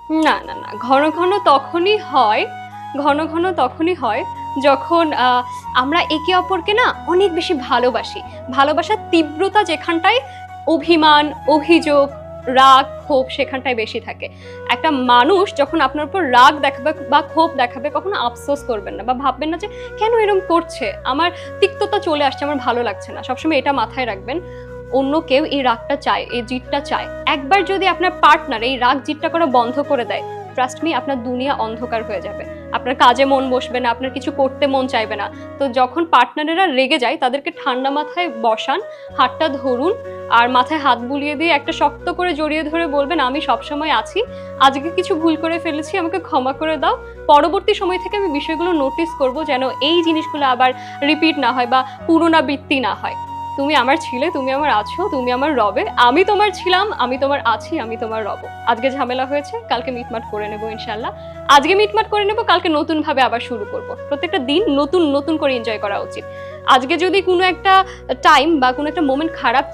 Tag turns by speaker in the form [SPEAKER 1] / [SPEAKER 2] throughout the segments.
[SPEAKER 1] না না না, ঘন ঘন তখনই হয়, ঘন ঘন তখনই হয় যখন আমরা একে অপরকে না অনেক বেশি ভালোবাসি। ভালোবাসার তীব্রতা যেখানটায় অভিমান, অভিযোগ, রাগ, ক্ষোভ সেখানটায় বেশি থাকে। একটা মানুষ যখন আপনার উপর রাগ দেখাবে বা ক্ষোভ দেখাবে, কখনো আফসোস করবেন না বা ভাববেন না যে কেন এরকম করছে, আমার তিক্ততা চলে আসছে, আমার ভালো লাগছে না। সবসময় এটা মাথায় রাখবেন, অন্য কেউ এই রাগটা চায়, এই জিদটা চায়। একবার যদি আপনার পার্টনার এই রাগ জিদটা করা বন্ধ করে দেয়, ট্রাস্ট মি, আপনার দুনিয়া অন্ধকার হয়ে যাবে। আপনার কাজে মন বসবে না, আপনার কিছু করতে মন চাইবে না। তো যখন পার্টনারেরা রেগে যায়, তাদেরকে ঠান্ডা মাথায় বসান, হাতটা ধরুন, আর মাথায় হাত বুলিয়ে দিয়ে একটা শক্ত করে জড়িয়ে ধরে বলবেন, আমি সবসময় আছি, আজকে কিছু ভুল করে ফেলেছি, আমাকে ক্ষমা করে দাও। পরবর্তী সময় থেকে আমি বিষয়গুলো নোটিস করব, যেন এই জিনিসগুলো আবার রিপিট না হয় বা পুনরাবৃত্তি না হয়। তুমি আমার ছিলে, তুমি আমার আছো, তুমি আমার রবে, আমি তোমার ছিলাম, আমি তোমার আছি, আমি তোমার রব। আজকে ঝামেলা হয়েছে, কালকে মিটমাট করে নেবো ইনশাল্লাহ। আজকে মিটমাট করে নেবো, কালকে নতুন ভাবে আবার শুরু করব। প্রত্যেকটা দিন নতুন নতুন করে এনজয় করা উচিত। আজকে যদি কোনো একটা টাইম বা কোনো একটা মোমেন্ট খারাপ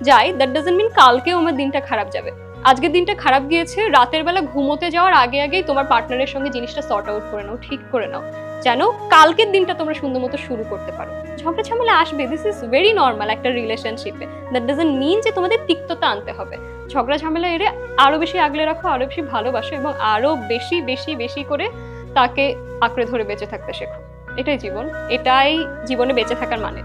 [SPEAKER 1] যায়, দ্যাট ডাজন্ট মিন কালকেও আমার দিনটা খারাপ যাবে। আজকের দিনটা খারাপ গিয়েছে, রাতের বেলা ঘুমোতে যাওয়ার আগে আগেই তোমার পার্টনারের সঙ্গে জিনিসটা সর্ট আউট করে নাও, ঠিক করে নাও, যেন কালকের দিনটা তোমরা সুন্দর মতো শুরু করতে পারো। ঝগড়া ঝামেলা আসবে, দিস ইজ ভেরি নর্মাল একটা রিলেশনশিপে। দ্যাট ডাজন্ট মিন যে তোমাদের তিক্ততা আনতে হবে। ঝগড়া ঝামেলা এড়ে আরো বেশি আগলে রাখো, আরো বেশি ভালোবাসো এবং আরো বেশি বেশি বেশি করে তাকে আঁকড়ে ধরে বেঁচে থাকতে শেখো। এটাই জীবন, এটাই জীবনে বেঁচে থাকার মানে।